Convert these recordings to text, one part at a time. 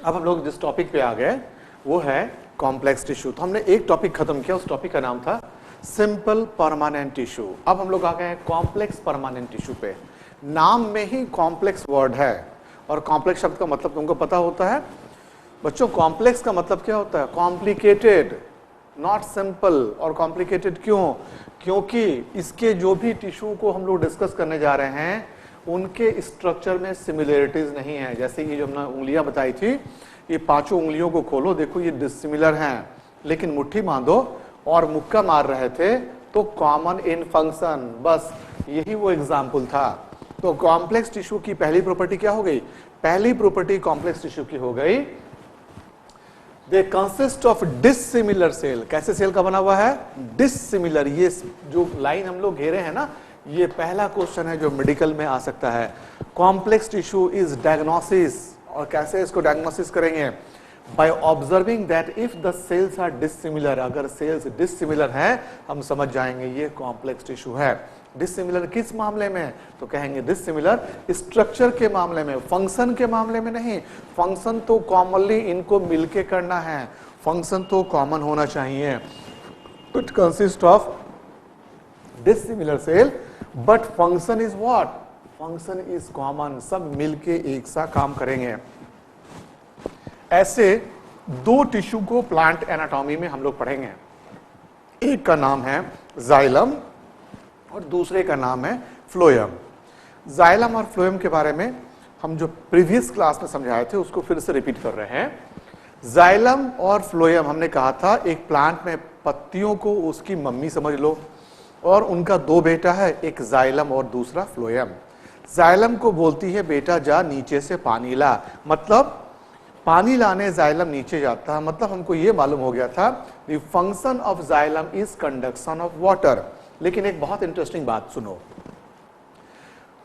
अब हम लोग जिस टॉपिक पे आ गए वो है कॉम्प्लेक्स टिश्यू। तो हमने एक टॉपिक खत्म किया, उस टॉपिक का नाम था सिंपल परमानेंट टिश्यू। अब हम लोग आ गए हैं कॉम्प्लेक्स परमानेंट टिश्यू पे। नाम में ही कॉम्प्लेक्स वर्ड है, और कॉम्प्लेक्स शब्द का मतलब तुमको पता होता है बच्चों। कॉम्प्लेक्स का मतलब क्या होता है? Complicated, not simple. और कॉम्प्लिकेटेड क्यों? क्योंकि इसके जो भी टिश्यू को हम लोग डिस्कस करने जा रहे हैं उनके स्ट्रक्चर में सिमिलरिटीज नहीं है। जैसे ये जो हमने उंगलियां बताई थी, ये पांचों उंगलियों को खोलो, देखो ये डिसिमिलर हैं, लेकिन मुट्ठी बांधो और मुक्का मार रहे थे तो कॉमन इन फंक्शन, बस यही वो एग्जाम्पल था। तो कॉम्प्लेक्स टिश्यू की पहली प्रॉपर्टी क्या हो गई? पहली प्रॉपर्टी कॉम्प्लेक्स टिश्यू की हो गई, they consist of dissimilar cell. कैसे सेल का बना हुआ है? डिसिमिलर। ये जो लाइन हम लोग घेरे हैं ना, ये पहला क्वेश्चन है जो मेडिकल में आ सकता है। कॉम्प्लेक्स टिश्यू इज डायग्नोसिस, और कैसे इसको डायग्नोसिस करेंगे? By observing that if the cells are dissimilar. अगर सेल्स डिसिमिलर हैं हम समझ जाएंगे ये कॉम्प्लेक्स टिश्यू है। डिसिमिलर किस मामले में? तो कहेंगे डिसिमिलर स्ट्रक्चर के मामले में, फंक्शन के मामले में नहीं। फंक्शन तो कॉमनली इनको मिलके करना है, फंक्शन तो कॉमन होना चाहिए। It consist of dissimilar cell but function is what? Function is common. सब मिलके एक सा काम करेंगे। ऐसे दो टिश्यू को प्लांट एनाटॉमी में हम लोग पढ़ेंगे। एक का नाम है जाइलम और दूसरे का नाम है फ्लोएम। जाइलम और फ्लोएम के बारे में हम जो प्रीवियस क्लास में समझाए थे उसको फिर से रिपीट कर रहे हैं। जाइलम और फ्लोएम हमने कहा था एक प्लांट में पत्तियों को उसकी मम्मी समझ लो, और उनका दो बेटा है, एक जाइलम और दूसरा फ्लोएम। जाइलम को बोलती है बेटा जा नीचे से पानी ला, मतलब पानी लाने जाइलम नीचे जाता है। मतलब हमको ये मालूम हो गया था the function of xylem is conduction of water. लेकिन एक बहुत इंटरेस्टिंग बात सुनो,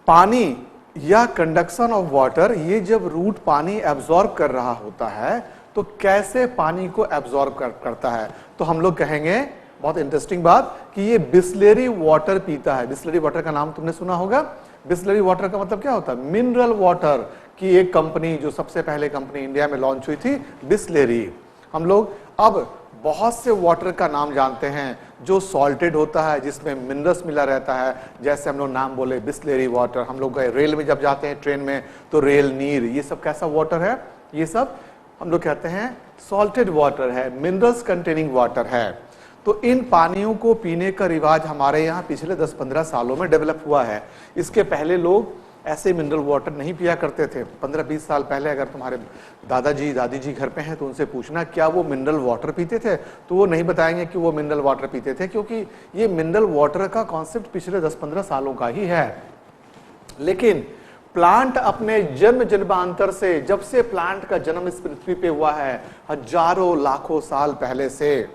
पानी या कंडक्शन ऑफ वाटर, ये जब रूट पानी एब्जॉर्ब कर रहा होता है तो कैसे पानी को एब्जॉर्ब करता है? तो हम लोग कहेंगे बहुत इंटरेस्टिंग बात कि ये बिस्लेरी वाटर पीता है। बिस्लेरी वाटर का नाम तुमने सुना होगा। बिस्लेरी वाटर का मतलब क्या होता है? मिनरल वाटर की एक कंपनी, जो सबसे पहले कंपनी इंडिया में लॉन्च हुई थी, बिस्लेरी। हम लोग अब बहुत से वाटर का नाम जानते हैं जो सॉल्टेड होता है, जिसमें मिनरल्स मिला रहता है। जैसे हम लोग नाम बोले बिस्लेरी वाटर। हम लोग रेल में जब जाते हैं ट्रेन में तो रेल नीर, ये सब कैसा वाटर है? ये सब हम लोग कहते हैं सॉल्टेड वाटर है, मिनरल्स कंटेनिंग वाटर है। तो इन पानियों को पीने का रिवाज हमारे यहाँ पिछले 10-15 सालों में डेवलप हुआ है। इसके पहले लोग ऐसे मिनरल वाटर नहीं पिया करते थे। 15-20 साल पहले अगर तुम्हारे दादाजी दादी जी घर पे हैं तो उनसे पूछना क्या वो मिनरल वाटर पीते थे, तो वो नहीं बताएंगे कि वो मिनरल वाटर पीते थे, क्योंकि ये मिनरल वाटर का कॉन्सेप्ट पिछले 10-15 सालों का ही है। लेकिन प्लांट अपने जन्म जन्मांतर से, जब से प्लांट का जन्म इस पृथ्वी पे हुआ है, हजारों लाखों साल पहले से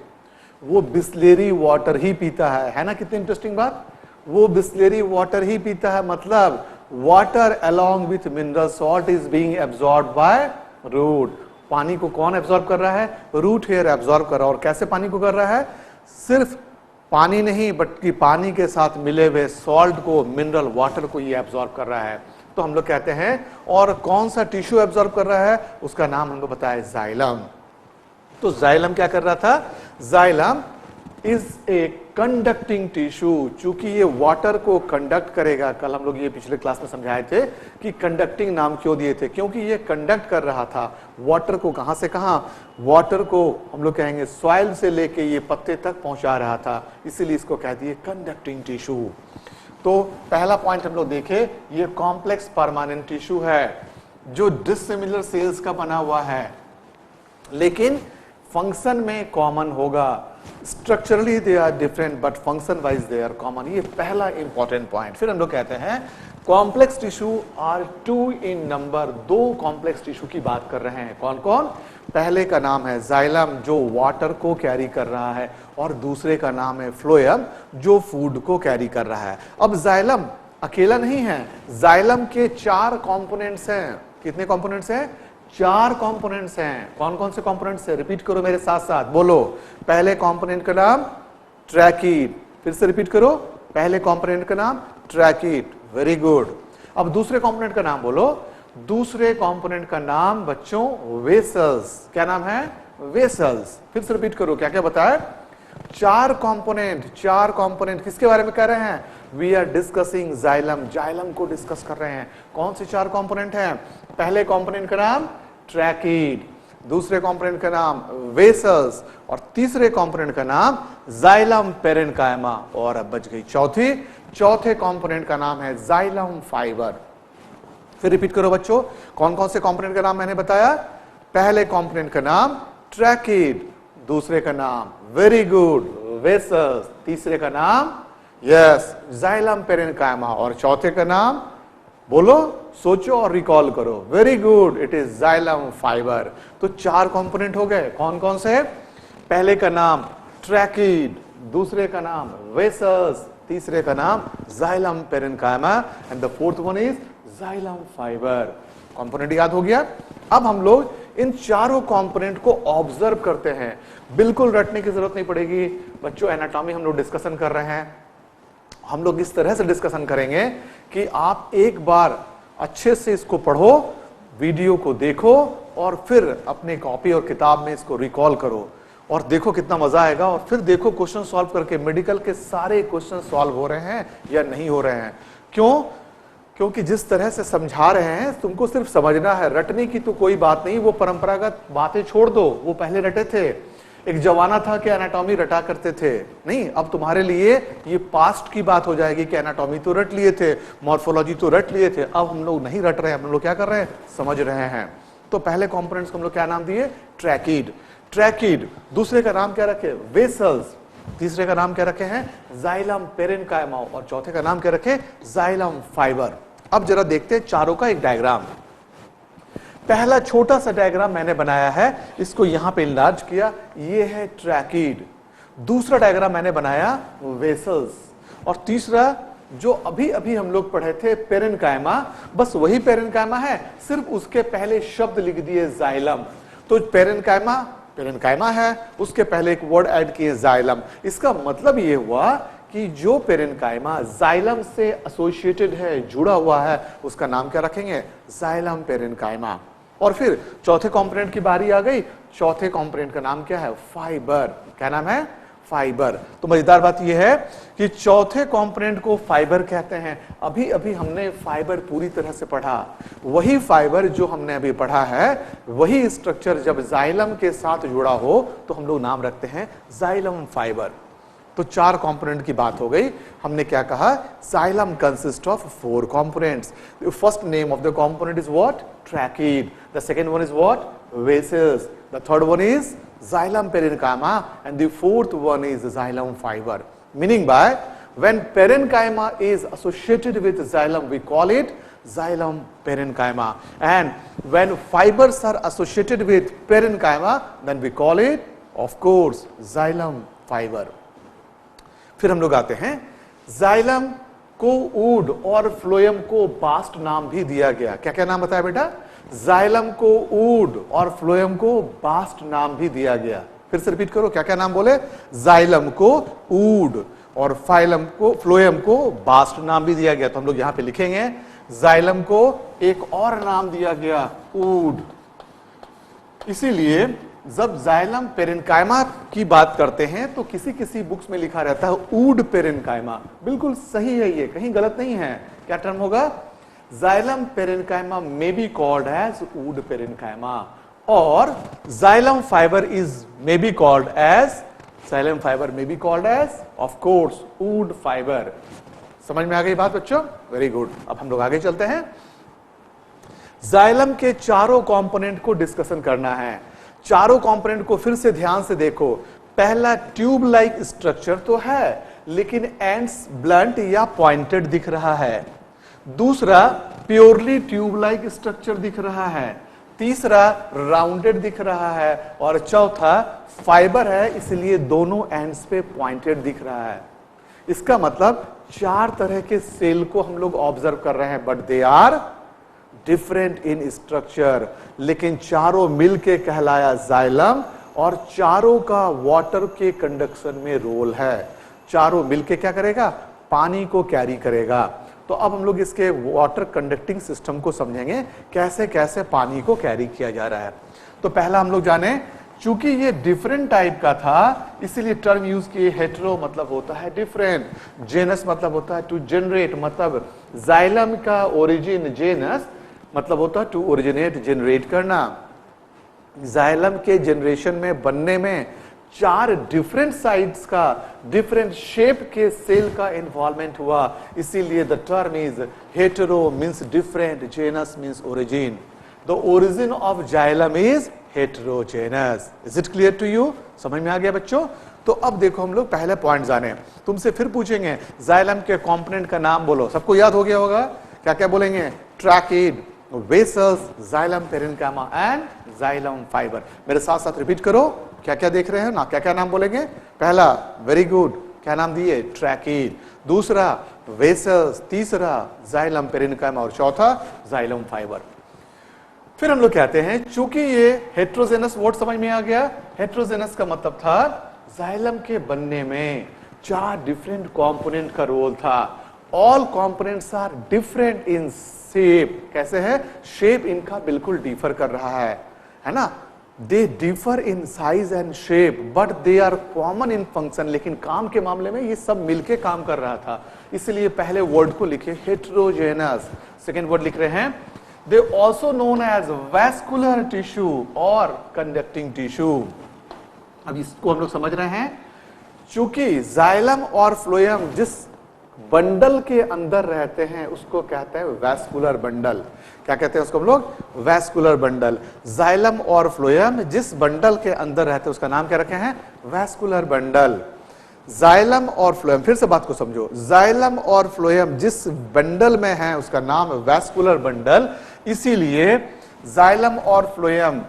वो बिस्लेरी वाटर ही पीता है ना? कितनी इंटरेस्टिंग बात। वो बिस्लेरी वाटर ही पीता है, मतलब water along with mineral salt is being absorb by root. पानी को कौन एब्जॉर्ब कर रहा है? रूट हेयर एब्जॉर्ब कर रहा है। और कैसे पानी को कर रहा है? सिर्फ पानी नहीं, बल्कि पानी के साथ मिले हुए सॉल्ट को, मिनरल वाटर को ये एब्जॉर्ब कर रहा है। तो हम लोग कहते हैं, और कौन सा टिश्यू एब्जॉर्ब कर रहा है? उसका नाम हमको पता है, जाइलम। तो जाइलम क्या कर रहा था? Xylem is a conducting tissue. चूंकि ये वाटर को कंडक्ट करेगा, कल हम लोग ये पिछले क्लास में समझाए थे कि कंडक्टिंग नाम क्यों दिए थे, क्योंकि ये कंडक्ट कर रहा था वाटर को। कहां से कहां? वाटर को हम लोग कहेंगे सॉइल से लेके ये पत्ते तक पहुंचा रहा था, इसीलिए इसको कह दिए कंडक्टिंग टिश्यू। तो पहला पॉइंट हम लोग देखे, ये कॉम्प्लेक्स परमानेंट टिश्यू है जो डिसिमिलर सेल्स का बना हुआ है, लेकिन फंक्शन में कॉमन होगा। Structurally they are different but function wise they are common. ये पहला इंपॉर्टेंट पॉइंट। फिर हम लोग कहते हैं complex tissue are 2 in number. 2 complex tissue की बात कर रहे हैं। कौन कौन? पहले का नाम है जाइलम जो वाटर को कैरी कर रहा है, और दूसरे का नाम है फ्लोएम जो फूड को कैरी कर रहा है। अब जाइलम अकेला नहीं है, जाइलम के 4 कंपोनेंट्स हैं। कितने कंपोनेंट्स हैं? 4 कंपोनेंट्स हैं। कौन कौन से कंपोनेंट्स हैं? रिपीट करो मेरे साथ साथ, बोलो। पहले कंपोनेंट का नाम ट्रैकीट। फिर से रिपीट करो, पहले कंपोनेंट का नाम ट्रैकीट। Very good. अब दूसरे कंपोनेंट का नाम बोलो। दूसरे कंपोनेंट का नाम बच्चों वेसल्स। क्या नाम है? वेसल्स। फिर से रिपीट करो, क्या क्या बताया? चार कंपोनेंट किसके बारे में कह रहे हैं? We are discussing xylem, xylem को डिस्कस कर रहे हैं। कौन से चार कंपोनेंट हैं? पहले कंपोनेंट का नाम ट्रैकीड, दूसरे कंपोनेंट का नाम वेसल्स और तीसरे कंपोनेंट का नाम जाइलम पेरेन्काइमा। और अब बच गई चौथे कंपोनेंट का नाम है जाइलम फाइबर। फिर रिपीट करो बच्चों, कौन कौन से कंपोनेंट का नाम मैंने बताया? पहले कंपोनेंट का नाम ट्रैकीड, दूसरे का नाम वेरी गुड वेसल्स, तीसरे का नाम यस जाइलम पेरेन्काइमा और चौथे का नाम बोलो, सोचो और रिकॉल करो। Very good, it is xylem fibre. तो चार कंपोनेंट हो गए। कौन कौन से? पहले का नाम ट्रैकीड, दूसरे का नाम वेसल्स, तीसरे का नाम xylem parenchyma and the fourth one is xylem fibre. Component याद हो गया? अब हम लोग इन चारों कंपोनेंट को ऑब्जर्व करते हैं। बिल्कुल रटने की जरूरत नहीं पड़ेगी बच्चों। एनाटॉमी हम लोग डिस्कशन कर रहे हैं, हम लोग इस तरह से डिस्कशन करेंगे कि आप एक बार अच्छे से इसको पढ़ो, वीडियो को देखो और फिर अपने कॉपी और किताब में इसको रिकॉल करो और देखो कितना मजा आएगा। और फिर देखो क्वेश्चन सॉल्व करके मेडिकल के सारे क्वेश्चन सॉल्व हो रहे हैं या नहीं हो रहे हैं। क्यों? क्योंकि जिस तरह से समझा रहे हैं तुमको सिर्फ समझना है, रटने की तो कोई बात नहीं। वो परंपरागत बातें छोड़ दो, वो पहले रटे थे। एक जमाना था कि एनाटॉमी रटा करते थे, नहीं, अब तुम्हारे लिए ये पास्ट की बात हो जाएगी कि एनाटॉमी तो रट लिए थे, मॉर्फोलॉजी तो रट लिए थे। अब हम लोग नहीं रट रहे हैं, हम लोग क्या कर रहे हैं? समझ रहे हैं। तो पहले कंपोनेंट्स को हम लोग क्या नाम दिए? ट्रैकीड। दूसरे का नाम क्या रखे? वेसल्स। तीसरे का नाम क्या रखे हैं? जाइलम पेरेन्काइमा और चौथे का नाम क्या रखे? Xylem fibre. अब जरा देखते हैं चारों का एक डायग्राम। पहला छोटा सा डायग्राम मैंने बनाया है, इसको यहां पे इनलार्ज किया, ये है ट्रैकीड। दूसरा डायग्राम मैंने बनाया वेसल्स और तीसरा जो अभी अभी हम लोग पढ़े थे पेरेन्काइमा, बस वही पेरेन्काइमा है, सिर्फ उसके पहले शब्द लिख दिए जाइलम। तो पेरेन्काइमा है, उसके पहले एक वर्ड ऐड किए जाइलम। इसका मतलब ये हुआ कि जो पेरेन्काइमा जाइलम से एसोसिएटेड है, जुड़ा हुआ है, उसका नाम क्या रखेंगे? Xylem parenchyma. और फिर चौथे कंपोनेंट की बारी आ गई। चौथे कंपोनेंट का नाम क्या है? फाइबर। क्या नाम है? फाइबर। तो मजेदार बात यह है कि चौथे कंपोनेंट को फाइबर कहते हैं। अभी अभी हमने फाइबर पूरी तरह से पढ़ा, वही फाइबर जो हमने अभी पढ़ा है, वही स्ट्रक्चर जब जाइलम के साथ जुड़ा हो तो हम लोग नाम रखते हैं जाइलम फाइबर। तो चार कंपोनेंट की बात हो गई। हमने क्या कहा? Xylem consist of 4 components. The first name of the component is what? Tracheid. The second one is what? Vessels. The third one is xylem parenchyma and the fourth one is xylem fiber. Meaning by when parenchyma is associated with xylem, we call it xylem parenchyma, and when fibers are associated with parenchyma, then we call it of course xylem fiber. फिर हम लोग आते हैं, xylem को ऊड और phloem को bast नाम भी दिया गया। क्या क्या नाम बताया बेटा? जाइलम को ऊड और फ्लोएम को बास्ट नाम भी दिया गया। फिर से रिपीट करो, क्या क्या नाम बोले? जाइलम को ऊड और फ्लोएम को बास्ट नाम भी दिया गया। तो हम लोग यहां पे लिखेंगे जाइलम को एक और नाम दिया गया, ऊड। इसीलिए जब जाइलम पेरेन्काइमा की बात करते हैं तो किसी किसी बुक्स में लिखा रहता है ऊड पेरेन्काइमा। बिल्कुल सही है, ये कहीं गलत नहीं है। क्या टर्म होगा? Xylem parenchyma may be called as wood parenchyma और xylem fibre may be called as of course wood fibre. समझ में आ गई बात बच्चों? Very good. अब हम लोग आगे चलते हैं। जाइलम के चारों कंपोनेंट को डिस्कशन करना है। चारों कंपोनेंट को फिर से ध्यान से देखो। पहला ट्यूब लाइक स्ट्रक्चर तो है, लेकिन एंड्स ब्लंट या पॉइंटेड दिख रहा है। दूसरा प्योरली ट्यूब लाइक स्ट्रक्चर दिख रहा है। तीसरा राउंडेड दिख रहा है और चौथा फाइबर है, इसलिए दोनों एंड्स पे पॉइंटेड दिख रहा है। इसका मतलब 4 तरह के सेल को हम लोग ऑब्जर्व कर रहे हैं, but they are different in structure, लेकिन चारों मिलके कहलाया जाइलम और चारों का वाटर के कंडक्शन में रोल है। चारों मिलके क्या करेगा? पानी को कैरी करेगा। तो अब हम लोग इसके वाटर कंडक्टिंग सिस्टम को समझेंगे, कैसे कैसे पानी को कैरी किया जा रहा है। तो पहला हम लोग जाने, चूंकि ये डिफरेंट टाइप का था इसीलिए टर्म यूज किए। हेटेरो मतलब होता है डिफरेंट, जेनस मतलब होता है टू जनरेट, मतलब जाइलम का ओरिजिन जेनस मतलब होता है टू ओरिजिनेट, जनरेट करना। जाइलम के जनरेशन में बनने में 4 डिफरेंट साइड्स का डिफरेंट शेप के सेल का इन्वॉल्वमेंट हुआ, इसीलिए the term is hetero means different, genus means origin. The origin of xylem is heterogenous. Is it clear to you? समझ में आ गया बच्चों? तो अब देखो हम लोग पहले पॉइंट जाने। तुमसे फिर पूछेंगे जाइलम के कंपोनेंट का नाम बोलो, सबको याद हो गया होगा? क्या क्या बोलेंगे? Tracheid, vessels, xylem parenchyma and xylem fibre. मेरे साथ साथ रिपीट करो, क्या क्या देख रहे हैं ना, क्या क्या नाम बोलेंगे? पहला, वेरी गुड, क्या नाम दिए? ट्रैकिड। दूसरा वेसल्स, तीसरा जाइलम पेरेन्काइमा और चौथा जाइलम फाइबर। फिर हम लोग कहते हैं चूंकि ये हेट्रोजेनस वर्ड समझ में आ गया, हेट्रोजेनस का मतलब था जाइलम के बनने में 4 डिफरेंट कंपोनेंट का रोल था। All components are different in shape. कैसे है? शेप इनका बिल्कुल डिफर कर रहा है ना? They differ in size and shape but they are common in function. लेकिन काम के मामले में ये सब मिलके काम कर रहा था, इसलिए पहले वर्ड को लिखे हेट्रोजेनस। सेकेंड वर्ड लिख रहे हैं, they also known as vascular tissue or conducting tissue। अब इसको हम लोग समझ रहे हैं, चूंकि जाइलम और फ्लोएम जिस बंडल के अंदर रहते हैं उसको कहते हैं वैस्कुलर बंडल। क्या कहते हैं उसको हम लोग? Vascular bundle. जाइलम और फ्लोएम जिस बंडल के अंदर रहते हैं उसका नाम क्या रखे हैं? Vascular bundle. जाइलम और फ्लोएम, फिर से बात को समझो, जाइलम और फ्लोएम जिस बंडल में है उसका नाम वैस्कुलर बंडल, इसीलिए जाइलम और फ्लोएम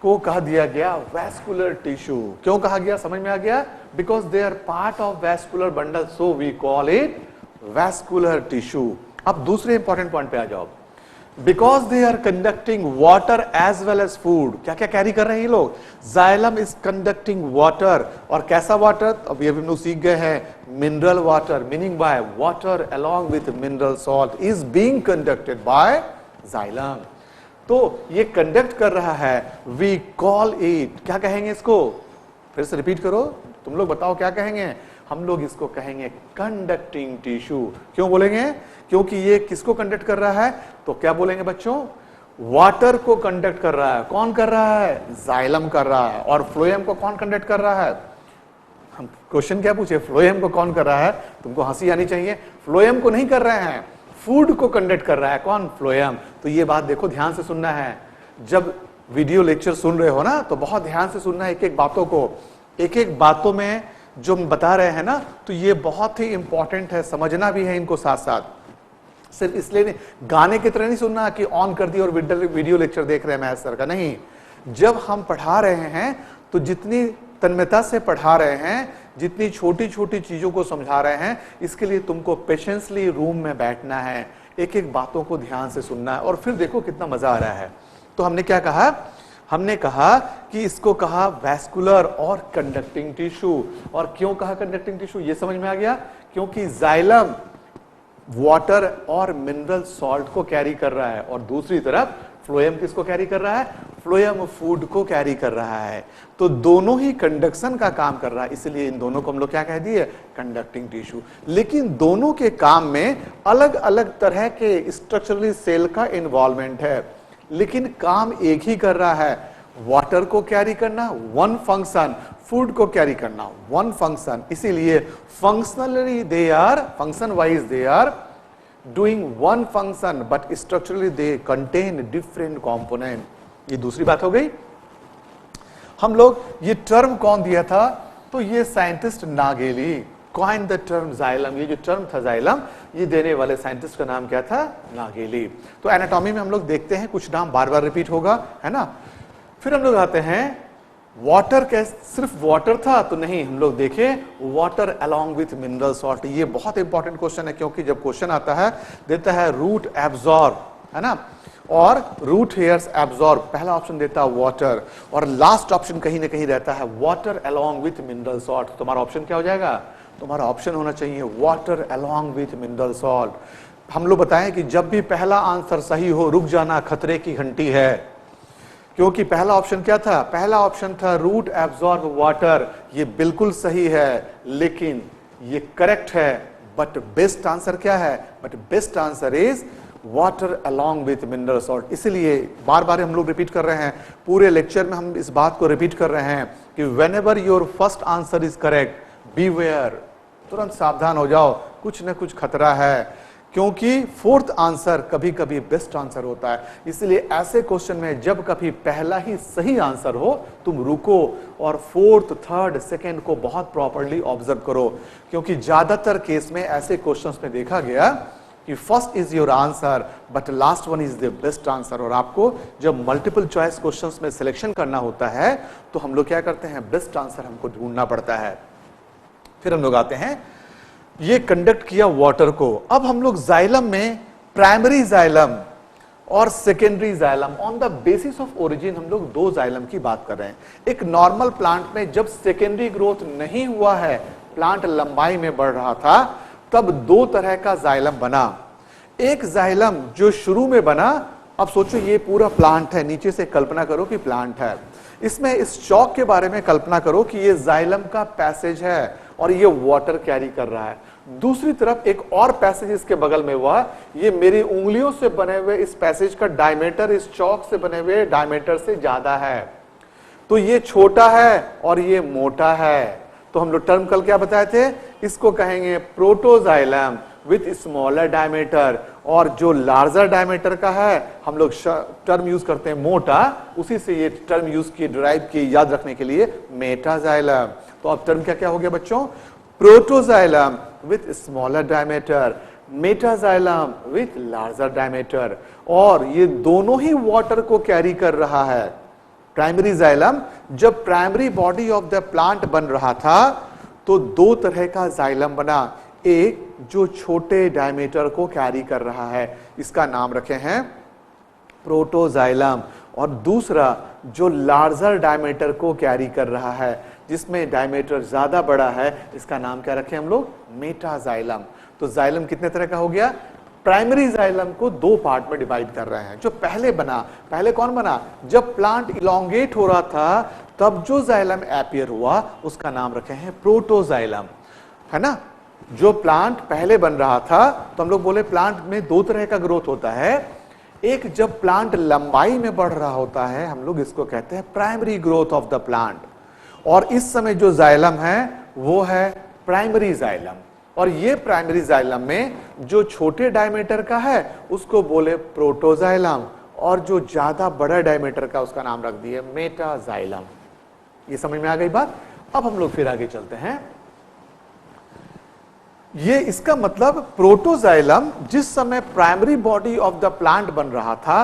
को कहा दिया गया वैस्कुलर टिश्यू। क्यों कहा गया? समझ में आ गया? Because they are part of vascular bundle, so we call it vascular tissue. अब दूसरे इंपॉर्टेंट पॉइंट पे आ जाओ, because they are conducting water as well as food. क्या क्या कैरी कर रहे हैं ये लोग? जाइलम इज कंडक्टिंग वाटर, और कैसा वाटर? अब ये हम लोग सीख गए हैं, mineral water, meaning by water along with mineral salt is being conducted by xylem. तो ये कंडक्ट कर रहा है, वी कॉल इट, क्या कहेंगे इसको? फिर से रिपीट करो, तुम लोग बताओ क्या कहेंगे? हम लोग इसको कहेंगे कंडक्टिंग टिश्यू। क्यों बोलेंगे? क्योंकि ये किसको कंडक्ट कर रहा है? तो क्या बोलेंगे बच्चों? वाटर को कंडक्ट कर रहा है। कौन कर रहा है? जाइलम कर रहा है। और फ्लोएम को कौन कंडक्ट कर रहा है? हम क्वेश्चन क्या पूछे? फ्लोएम को कौन कर रहा है? तुमको हंसी आनी चाहिए, फ्लोएम को नहीं कर रहे हैं, फूड को कंडक्ट कर रहा है। कौन? फ्लोएम। तो ये बात देखो, ध्यान से सुनना है। जब वीडियो लेक्चर सुन रहे हो ना, तो बहुत ध्यान से सुनना है एक एक बातों को। एक एक बातों में जो हम बता रहे हैं ना, तो ये बहुत ही इंपॉर्टेंट है, समझना भी है इनको साथ साथ। सिर्फ इसलिए नहीं, गाने की तरह नहीं सुनना कि ऑन कर दिया और वीडियो लेक्चर देख रहे हैं मैथ सर का, नहीं। जब हम पढ़ा रहे हैं तो जितनी तन्मयता से पढ़ा रहे हैं, जितनी छोटी छोटी चीजों को समझा रहे हैं, इसके लिए तुमको पेशेंसली रूम में बैठना है, एक एक बातों को ध्यान से सुनना है, और फिर देखो कितना मजा आ रहा है। तो हमने क्या कहा? हमने कहा कि इसको कहा वैस्कुलर और कंडक्टिंग टिश्यू। और क्यों कहा कंडक्टिंग टिश्यू? ये समझ में आ गया, क्योंकि जाइलम वाटर और मिनरल सॉल्ट को कैरी कर रहा है, और दूसरी तरफ फ्लोएम किसको कैरी कर रहा है? फ्लोएम फूड को कैरी कर रहा है। तो दोनों ही कंडक्शन का काम कर रहा है, इसलिए इन दोनों को हम लोग क्या कह दिए? Conducting tissue. लेकिन दोनों के काम में अलग अलग तरह के स्ट्रक्चरली सेल का इन्वॉल्वमेंट है, लेकिन काम एक ही कर रहा है। वाटर को कैरी करना, वन फंक्शन, फूड को कैरी करना, वन फंक्शन। इसीलिए functionally they are, function wise they are doing one function, but structurally they contain different component. ये दूसरी बात हो गई। हम लोग ये टर्म कौन दिया था? तो ये scientist नागेली coin the term xylem. ये जो टर्म था जाइलम, ये देने वाले साइंटिस्ट का नाम क्या था? नागेली। तो एनाटॉमी में हम लोग देखते हैं कुछ नाम बार बार रिपीट होगा, है ना। फिर हम लोग आते हैं वाटर, कैसे सिर्फ वाटर था? तो नहीं, हम लोग देखें water along with mineral salt. ये बहुत इंपॉर्टेंट क्वेश्चन है, क्योंकि जब क्वेश्चन आता है देता है रूट एब्जॉर्ब, है ना, और रूट हेयर्स एब्जॉर्ब, पहला ऑप्शन देता है वाटर, और लास्ट ऑप्शन कहीं ना कहीं रहता है water along with mineral salt. तुम्हारा ऑप्शन क्या हो जाएगा? तुम्हारा ऑप्शन होना चाहिए water along with mineral salt. हम लोग बताएं कि जब भी पहला आंसर सही हो, रुक जाना खतरे की घंटी है, क्योंकि पहला ऑप्शन क्या था? पहला ऑप्शन था रूट एब्जॉर्ब वाटर। ये बिल्कुल सही है, लेकिन ये करेक्ट है, बट बेस्ट आंसर क्या है? But best answer is water along with mineral salt. इसलिए बार बार हम लोग रिपीट कर रहे हैं, पूरे लेक्चर में हम इस बात को रिपीट कर रहे हैं कि when ever your first answer is correct, beware, तुरंत सावधान हो जाओ, कुछ न कुछ खतरा है, क्योंकि फोर्थ आंसर कभी कभी बेस्ट आंसर होता है। इसलिए ऐसे क्वेश्चन में जब कभी पहला ही सही आंसर हो, तुम रुको और फोर्थ, थर्ड, सेकंड को बहुत प्रॉपर्ली ऑब्जर्व करो, क्योंकि ज्यादातर केस में ऐसे क्वेश्चंस में देखा गया कि first is your answer but last one is the best answer. और आपको जब मल्टीपल चॉइस क्वेश्चंस में सिलेक्शन करना होता है तो हम लोग क्या करते हैं? बेस्ट आंसर हमको ढूंढना पड़ता है। फिर हम लोग आते हैं, ये कंडक्ट किया वाटर को। अब हम लोग जाइलम में प्राइमरी जाइलम और secondary xylem, on the basis of origin हम लोग दो जाइलम की बात कर रहे हैं। एक नॉर्मल प्लांट में जब सेकेंडरी ग्रोथ नहीं हुआ है, प्लांट लंबाई में बढ़ रहा था, तब दो तरह का जाइलम बना। एक जाइलम जो शुरू में बना, अब सोचो ये पूरा प्लांट है, नीचे से कल्पना करो कि प्लांट है, इसमें इस चौक के बारे में कल्पना करो कि ये जाइलम का पैसेज है और ये वाटर कैरी कर रहा है। दूसरी तरफ एक और पैसेज इसके बगल में हुआ, ये मेरी उंगलियों से बने हुए इस पैसेज का डायमीटर इस चौक से बने हुए डायमीटर से ज्यादा है, तो ये छोटा है और ये मोटा है। तो हम लोग टर्म कल क्या बताए थे? इसको कहेंगे प्रोटोजाइलम विथ स्मॉलर डायमीटर, और जो लार्जर डायमीटर का है हम लोग टर्म यूज करते हैं मोटा, उसी से ये टर्म यूज किए, डिराइव किए, याद रखने के लिए, मेटाजाइलम। तो अब टर्म क्या क्या हो गया बच्चों? Protoxylem with smaller diameter, metaxylem with larger diameter, और ये दोनों ही वाटर को कैरी कर रहा है। प्राइमरी जाइलम, जब primary body of the plant बन रहा था तो दो तरह का जाइलम बना, एक जो छोटे डायमीटर को कैरी कर रहा है, इसका नाम रखे हैं प्रोटोजाइलम, और दूसरा जो लार्जर डायमीटर को कैरी कर रहा है, जिसमें डायमीटर ज्यादा बड़ा है, इसका नाम क्या रखे हम लोग? मेटाजाइलम। तो जाइलम कितने तरह का हो गया? प्राइमरी जाइलम को दो पार्ट में डिवाइड कर रहे हैं। जो पहले बना, पहले कौन बना? जब प्लांट इलोंगेट हो रहा था तब जो जाइलम एपियर हुआ उसका नाम रखे हैं प्रोटोजाइलम, है ना? जो प्लांट पहले बन रहा था, तो हम लोग बोले प्लांट में दो तरह का ग्रोथ होता है। एक जब प्लांट लंबाई में बढ़ रहा होता है, हम लोग इसको कहते हैं primary growth of the plant, और इस समय जो जाइलम है वो है प्राइमरी जाइलम। और ये प्राइमरी जाइलम में जो छोटे डायमीटर का है उसको बोले प्रोटोजाइलम, और जो ज्यादा बड़ा डायमीटर का उसका नाम रख दिए मेटाजाइलम। ये समझ में आ गई बात? अब हम लोग फिर आगे चलते हैं। ये इसका मतलब प्रोटोजाइलम जिस समय primary body of the plant बन रहा था,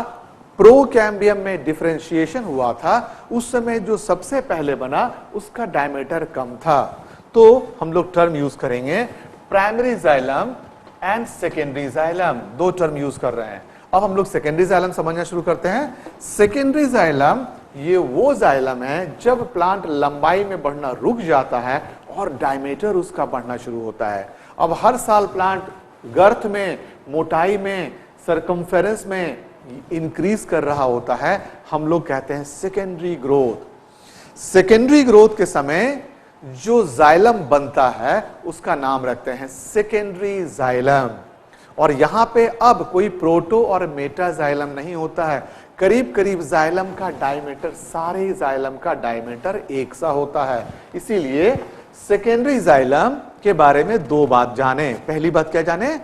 प्रोकैम्बियम में डिफरेंशिएशन हुआ था, उस समय जो सबसे पहले बना उसका डायमीटर कम था। तो हम लोग टर्म यूज करेंगे primary xylem and secondary xylem, दो टर्म यूज कर रहे हैं। अब हम लोग सेकेंडरी जाइलम समझना शुरू करते हैं। सेकेंडरी जाइलम ये वो जाइलम है जब प्लांट लंबाई में बढ़ना रुक जाता है और डायमीटर उसका बढ़ना शुरू होता है। अब हर साल प्लांट गर्थ में, मोटाई में, सरकमफेरेंस में इंक्रीज कर रहा होता है, हम लोग कहते हैं सेकेंडरी ग्रोथ। सेकेंडरी ग्रोथ के समय जो जाइलम बनता है उसका नाम रखते हैं सेकेंडरी जाइलम। और यहां पे अब कोई प्रोटो और मेटा जाइलम नहीं होता है, करीब करीब जाइलम का डायमीटर, सारे जाइलम का डायमीटर एक सा होता है। इसीलिए सेकेंडरी जाइलम के बारे में दो बात जाने। पहली बात क्या जाने?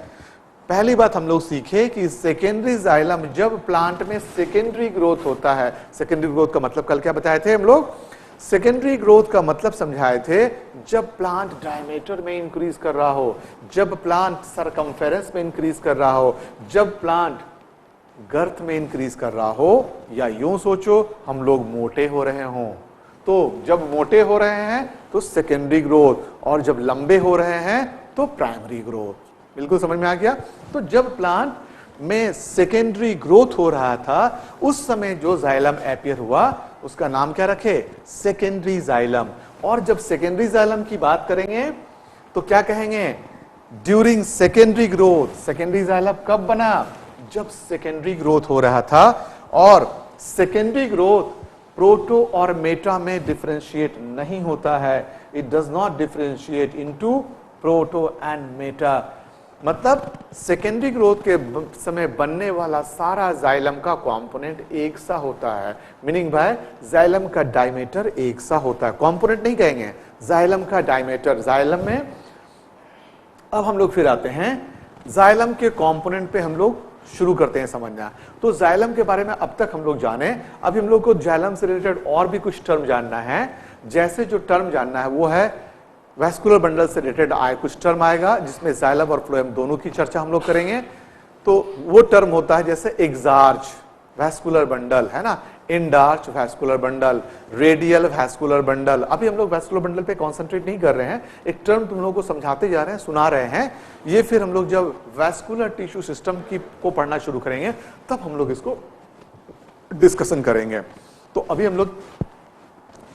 पहली बात हम लोग सीखे कि सेकेंडरी जाइलम जब प्लांट में सेकेंडरी ग्रोथ होता है, सेकेंडरी ग्रोथ का मतलब कल क्या बताए थे हम लोग? सेकेंडरी ग्रोथ का मतलब समझाए थे जब प्लांट डायमीटर में इंक्रीज कर रहा हो, जब प्लांट सरकमफेरेंस में इंक्रीज कर रहा हो, जब प्लांट गर्थ में इंक्रीज कर रहा हो, या यूं सोचो हम लोग मोटे हो रहे हों। तो जब मोटे हो रहे हैं तो सेकेंडरी ग्रोथ, और जब लंबे हो रहे हैं तो प्राइमरी ग्रोथ। बिल्कुल समझ में आ गया? तो जब प्लांट में सेकेंडरी ग्रोथ हो रहा था उस समय जो जाइलम एपियर हुआ उसका नाम क्या रखे? Secondary xylem. और जब सेकेंडरी जाइलम की बात करेंगे तो क्या कहेंगे? During secondary growth, secondary xylem कब बना? जब सेकेंडरी ग्रोथ हो रहा था, और सेकेंडरी ग्रोथ प्रोटो और मेटा में डिफरेंशिएट नहीं होता है, it does not differentiate into proto and Meta. मतलब सेकेंडरी ग्रोथ के समय बनने वाला सारा जाइलम का कंपोनेंट एक सा होता है, मीनिंग भाई जाइलम का डायमीटर एक सा होता है, कंपोनेंट नहीं कहेंगे, जाइलम का डायमीटर। जाइलम में अब हम लोग फिर आते हैं जाइलम के कंपोनेंट पे, हम लोग शुरू करते हैं समझना। तो जाइलम के बारे में अब तक हम लोग जाने, अभी हम लोग को जाइलम से रिलेटेड और भी कुछ टर्म जानना है। जैसे जो टर्म जानना है वो है वैस्कुलर बंडल से रिलेटेड कुछ टर्म आएगा जिसमें जाइलम और फ्लोएम दोनों की चर्चा हम लोग करेंगे। तो वो टर्म होता है जैसे एग्जार्च वैस्कुलर बंडल, है ना, endarch vascular bundle, radial vascular bundle. अभी हम लोग वैस्कुलर बंडल पे कंसंट्रेट नहीं कर रहे हैं, एक टर्म तुम लोगों को समझाते जा रहे हैं, सुना रहे हैं। ये फिर हम लोग जब वैस्कुलर टिश्यू सिस्टम की को पढ़ना शुरू करेंगे तब हम लोग इसको डिस्कशन करेंगे। तो अभी हम लोग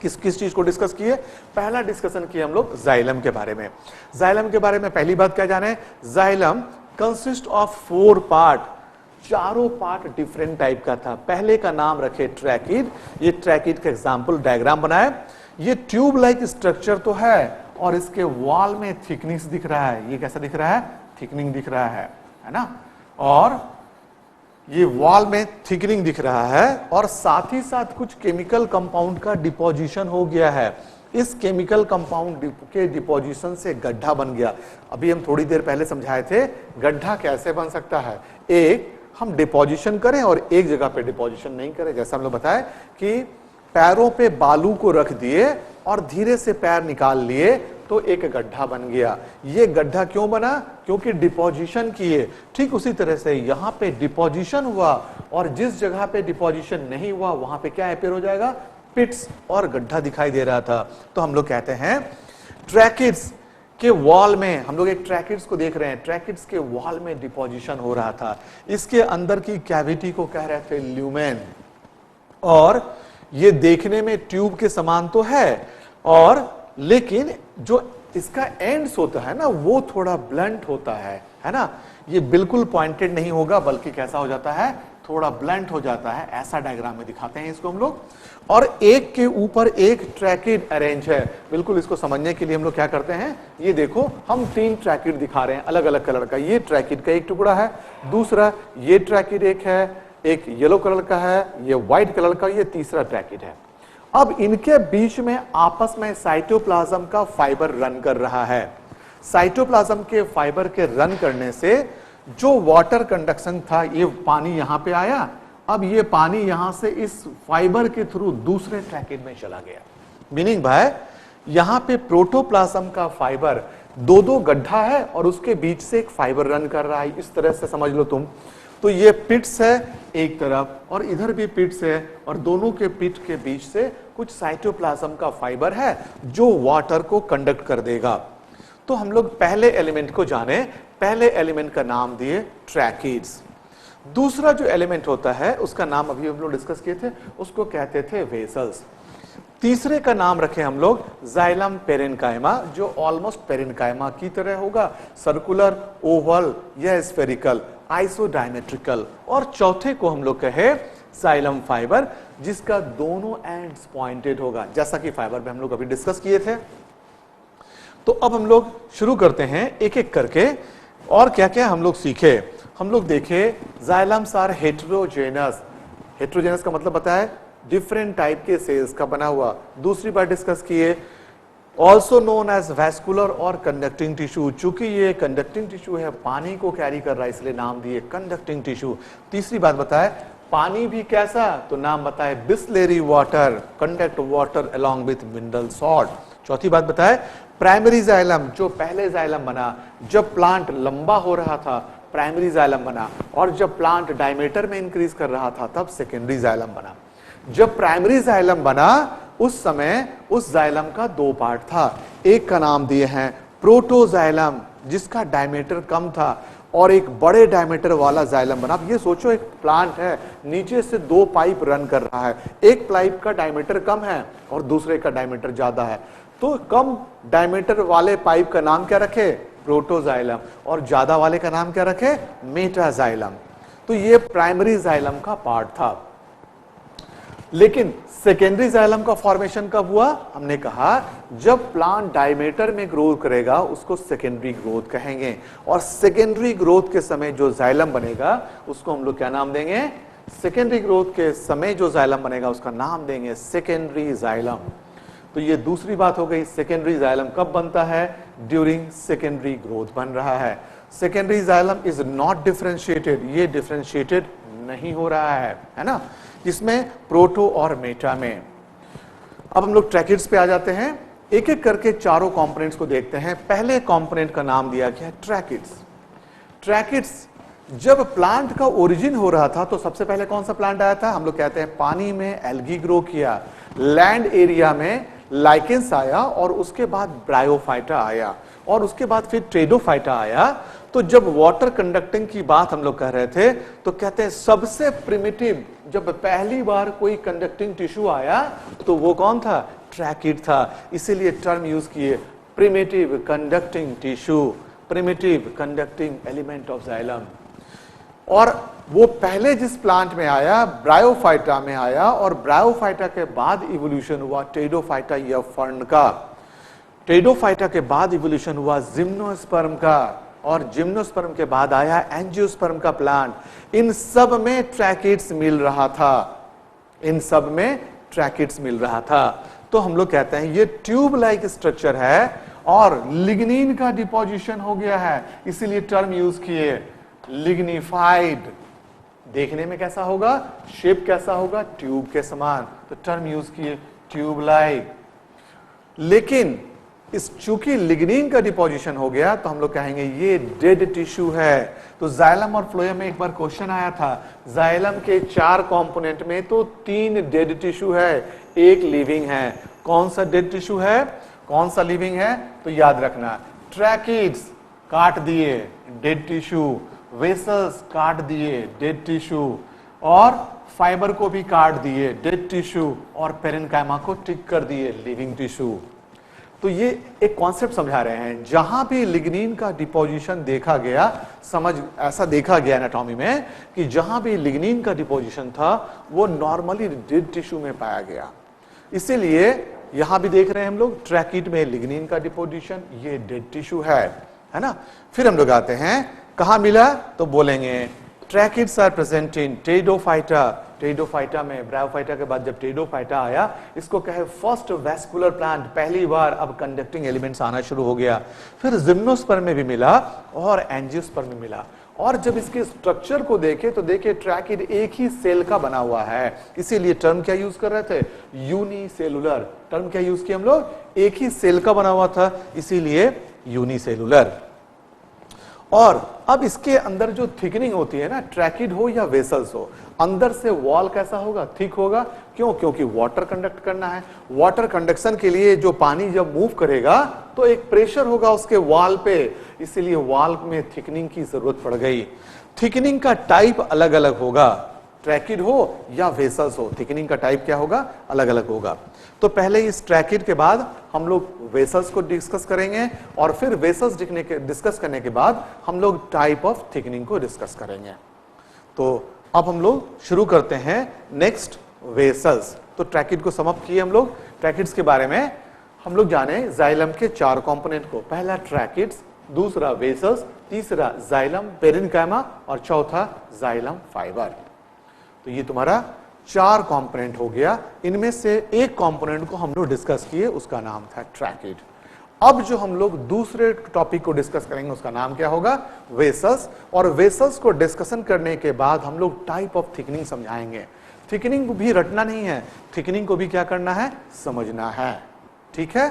किस किस चीज को डिस्कस किए? पहला डिस्कशन किए हम लोग जाइलम के बारे में। जाइलम के बारे में पहली बात क्या जाने? जाइलम कंसिस्ट ऑफ 4 पार्ट, चारों पार्ट डिफरेंट टाइप का था। पहले का नाम रखे ट्रैकिड, ये ट्रैकिड का एग्जांपल डायग्राम बनाए। ये ट्यूब लाइक स्ट्रक्चर तो है और इसके वॉल में थिकनेस दिख रहा है, ये कैसा दिख रहा है? थिकनिंग दिख रहा है ना, और ये वॉल में थिकनिंग दिख रहा है, और साथ ही साथ कुछ केमिकल कंपाउंड का डिपोजिशन हो गया है। इस केमिकल कंपाउंड के डिपोजिशन से गड्ढा बन गया। अभी हम थोड़ी देर पहले समझाए थे गड्ढा कैसे बन सकता है, एक हम डिपोजिशन करें और एक जगह पे डिपोजिशन नहीं करें। जैसा हम लोग बताए कि पैरों पे बालू को रख दिए और धीरे से पैर निकाल लिए तो एक गड्ढा बन गया। ये गड्ढा क्यों बना? क्योंकि डिपोजिशन किए। ठीक उसी तरह से यहां पे डिपोजिशन हुआ और जिस जगह पे डिपोजिशन नहीं हुआ वहां पे क्या अपीयर हो जाएगा? पिट्स, और गड्ढा दिखाई दे रहा था। तो हम लोग कहते हैं ट्रैकिड्स के वॉल में, हम लोग एक ट्रैकिड्स को देख रहे हैं, ट्रैकिड्स के वॉल में डिपोजिशन हो रहा था। इसके अंदर की कैविटी को कह रहे थे ल्यूमेन, और ये देखने में ट्यूब के समान तो है, और लेकिन जो इसका एंड्स होता है ना वो थोड़ा ब्लंट होता है ना, ये बिल्कुल पॉइंटेड नहीं होगा बल्कि कैसा हो जाता है? थोड़ा ब्लंट हो जाता है। ऐसा डायग्राम में दिखाते हैं इसको हम लोग, और एक के ऊपर एक ट्रैकिड अरेंज है। बिल्कुल इसको समझने के लिए हम लोग क्या करते हैं, ये देखो हम 3 ट्रैकिड दिखा रहे हैं अलग अलग कलर का। ये ट्रैकिड का एक टुकड़ा है, दूसरा ये ट्रैकिड एक है, एक येलो कलर का है, ये व्हाइट कलर का, ये तीसरा ट्रैकिड है। अब इनके बीच में आपस में साइटोप्लाज्म का फाइबर रन कर रहा है। साइटोप्लाज्म के फाइबर के रन करने से जो वाटर कंडक्शन था, ये पानी यहां पे आया, अब ये पानी यहां से इस फाइबर के थ्रू दूसरे ट्रैकिड में चला गया। मीनिंग भाई यहां पे प्रोटोप्लाज्म का फाइबर दो गड्ढा है और उसके बीच से एक फाइबर रन कर रहा है, इस तरह से समझ लो तुम। तो ये पिट्स है एक तरफ और इधर भी पिट्स है, और दोनों के पिट के बीच से कुछ साइटोप्लाज्म का फाइबर है जो वाटर को कंडक्ट कर देगा। तो हम लोग पहले एलिमेंट को जाने, पहले एलिमेंट का नाम दिए ट्रैकिड्स। दूसरा जो एलिमेंट होता है उसका नाम अभी हम लोग डिस्कस किए थे, उसको कहते थे वेसल्स। तीसरे का नाम रखे हम लोग जाइलम पेरेन्काइमा, जो ऑलमोस्ट पेरेन्काइमा की तरह होगा, सर्कुलर, ओवल या स्फेरिकल, आइसोडायमेट्रिकल। और चौथे को हम लोग कहे जाइलम फाइबर, जिसका दोनों एंड्स पॉइंटेड होगा, जैसा कि फाइबर में हम लोग अभी डिस्कस किए थे। तो अब हम लोग शुरू करते हैं एक एक करके, और क्या क्या हम लोग सीखे। हम लोग देखे जाइलम्स आर हेटेरोजेनस। हेटेरोजेनस का मतलब पता है? डिफरेंट टाइप के सेल्स का बना हुआ। दूसरी बार डिस्कस किए ऑल्सो नोन एज वैस्कुलर और कंडक्टिंग टिश्यू। चूंकि ये कंडक्टिंग टिश्यू है, पानी को कैरी कर रहा है, इसलिए नाम दिए कंडक्टिंग टिश्यू। तीसरी बात बताए पानी भी कैसा, तो नाम बताए Bisleri water, conduct water along with mineral salt. चौथी बात बताए प्राइमरी जाइलम, जो पहले जाइलम बना जब प्लांट लंबा हो रहा था, प्राइमरी जाइलम बना, और जब प्लांट डायमीटर में इंक्रीज कर रहा था तब सेकेंडरी जाइलम बना। जब प्राइमरी जाइलम बना उस समय उस जाइलम का 2 पार्ट था, एक का नाम दिए हैं प्रोटोजाइलम जिसका डायमीटर कम था, और एक बड़े डायमीटर वाला जाइलम बना। अब ये सोचो एक प्लांट है, नीचे से 2 पाइप रन कर रहा है, एक पाइप का डायमीटर कम है और दूसरे का डायमीटर ज्यादा है, तो कम डायमीटर वाले पाइप का नाम क्या रखे? प्रोटोजाइलम, और ज्यादा वाले का नाम क्या रखे, मेटाजाइलम। तो ये प्राइमरी जाइलम का पार्ट था। लेकिन सेकेंडरी जाइलम का फॉर्मेशन कब हुआ, हमने कहा जब प्लांट डायमीटर में ग्रो करेगा उसको सेकेंडरी ग्रोथ कहेंगे, और सेकेंडरी ग्रोथ के समय जो जाइलम बनेगा उसको हम लोग क्या नाम देंगे, सेकेंडरी ग्रोथ के समय जो जाइलम बनेगा उसका नाम देंगे सेकेंडरी जाइलम। तो ये दूसरी बात हो गई, सेकेंडरी जाइलम कब बनता है, ड्यूरिंग सेकेंडरी ग्रोथ बन रहा है। Secondary xylem is not differentiated, ये डिफरेंशिएटेड नहीं हो रहा है ना, इसमें प्रोटो और मेटा में। अब हम लोग ट्रैकिड्स पे आ जाते हैं, एक एक करके चारों कंपोनेंट्स को देखते हैं। पहले कंपोनेंट का नाम दिया गया ट्रैकिड्स। ट्रैकिड्स जब प्लांट का ओरिजिन हो रहा था तो सबसे पहले कौन सा प्लांट आया था, हम लोग कहते हैं पानी में एल्गी ग्रो किया, लैंड एरिया में लाइकेंस आया, और उसके बाद ब्रायोफाइटा आया, और उसके बाद फिर टेडोफाइटा आया। तो जब वाटर कंडक्टिंग की बात हम लोग कह रहे थे तो कहते हैं सबसे प्रिमिटिव, जब पहली बार कोई कंडक्टिंग टिश्यू आया तो वो कौन था, ट्रैकिड था। इसीलिए टर्म यूज किए primitive conducting tissue, primitive conducting element of xylem. और वो पहले जिस प्लांट में आया ब्रायोफाइटा में आया, और ब्रायोफाइटा के बाद इवोल्यूशन हुआ टेडोफाइटा या फर्न का। टेडोफाइटा के बाद इवोल्यूशन हुआ जिम्नोस्पर्म का, और जिम्नोस्पर्म के बाद आया एंजियोस्पर्म का प्लांट। इन सब में ट्रैकिड्स मिल रहा था, इन सब में ट्रैकिड्स मिल रहा था। तो हम लोग कहते हैं ये ट्यूब लाइक स्ट्रक्चर है, और लिग्निन का डिपोजिशन हो गया है, इसीलिए टर्म यूज किए लिग्निफाइड। देखने में कैसा होगा, शेप कैसा होगा, ट्यूब के समान, तो टर्म यूज किए ट्यूब लाइक। लेकिन इस चूंकि लिग्निन का डिपोजिशन हो गया तो हम लोग कहेंगे ये डेड टिश्यू है। तो जाइलम और फ्लोएम में एक बार क्वेश्चन आया था, जाइलम के 4 कंपोनेंट में तो 3 डेड टिश्यू है, 1 लिविंग है। कौन सा डेड टिश्यू है, कौन सा लिविंग है, तो याद रखना ट्रैकिड्स काट दिए डेड टिश्यू, वेसल्स काट दिए डेड टिश्यू, और फाइबर को भी काट दिए डेड टिश्यू, और पेरेन्काइमा को टिक कर दिए लिविंग टिश्यू। तो ये एक कॉन्सेप्ट समझा रहे हैं, जहां भी लिग्निन का डिपोजिशन देखा गया, समझ ऐसा देखा गया एनाटॉमी में कि जहां भी लिग्निन का डिपोजिशन था वो नॉर्मली डेड टिश्यू में पाया गया। इसीलिए यहां भी देख रहे हैं हम लोग ट्रैकिड में लिग्निन का डिपोजिशन, ये डेड टिश्यू है ना। फिर हम लोग आते हैं कहां मिला, तो बोलेंगे tracheids are present in Pteridophyta. Pteridophyta में, ब्रायोफाइटा के बाद जब टेडोफाइटा आया, इसको कहे फर्स्ट वैस्कुलर प्लांट, पहली बार अब कंडक्टिंग एलिमेंट्स आना शुरू हो गया। फिर जिम्नोस्पर्म में भी मिला और एंजियोस्पर्म में मिला। और जब इसके स्ट्रक्चर को देखे तो देखे ट्रैकिड एक ही सेल का बना हुआ है, इसीलिए टर्म क्या यूज कर रहे थे, यूनिसेलुलर। टर्म क्या यूज किया हम लोग, एक ही सेल का बना हुआ था, इसीलिए यूनिसेलुलर। और अब इसके अंदर जो थिकनिंग होती है ना, ट्रैकिड हो या वेसल्स हो, अंदर से वॉल कैसा होगा, थिक होगा। क्यों, क्योंकि वाटर कंडक्ट करना है। वाटर कंडक्शन के लिए जो पानी जब मूव करेगा तो एक प्रेशर होगा उसके वॉल पे, इसीलिए वॉल में थिकनिंग की जरूरत पड़ गई। थिकनिंग का टाइप अलग अलग होगा, ट्रैकिड हो या वेसल्स हो, थिकनिंग का टाइप क्या होगा, अलग अलग होगा। तो पहले इस ट्रैकिड के बाद हम लोग वेसल्स को डिस्कस करेंगे, और फिर वेसल्स डिस्कस करने के बाद हम लोग टाइप ऑफ थिकनिंग को डिस्कस करेंगे। तो अब हम लोग शुरू करते हैं नेक्स्ट, वेसल्स। तो ट्रैकिड को समाप्त किए हम लोग। ट्रैकिड्स के बारे में हम लोग जाने जाइलम के 4 कंपोनेंट को, पहला ट्रैकिड्स, दूसरा वेसल्स, तीसरा जाइलम पेरेन्काइमा, और चौथा जाइलम फाइबर। तो ये तुम्हारा 4 कंपोनेंट हो गया। इनमें से एक कंपोनेंट को हम लोग डिस्कस किए, उसका नाम था ट्रैकिड। अब जो हम लोग दूसरे टॉपिक को डिस्कस करेंगे उसका नाम क्या होगा, वेसल्स। और वेसल्स को डिस्कशन करने के बाद हम लोग टाइप ऑफ थिकनिंग समझाएंगे। थिकनिंग भी रटना नहीं है, थिकनिंग को भी क्या करना है, समझना है। ठीक है।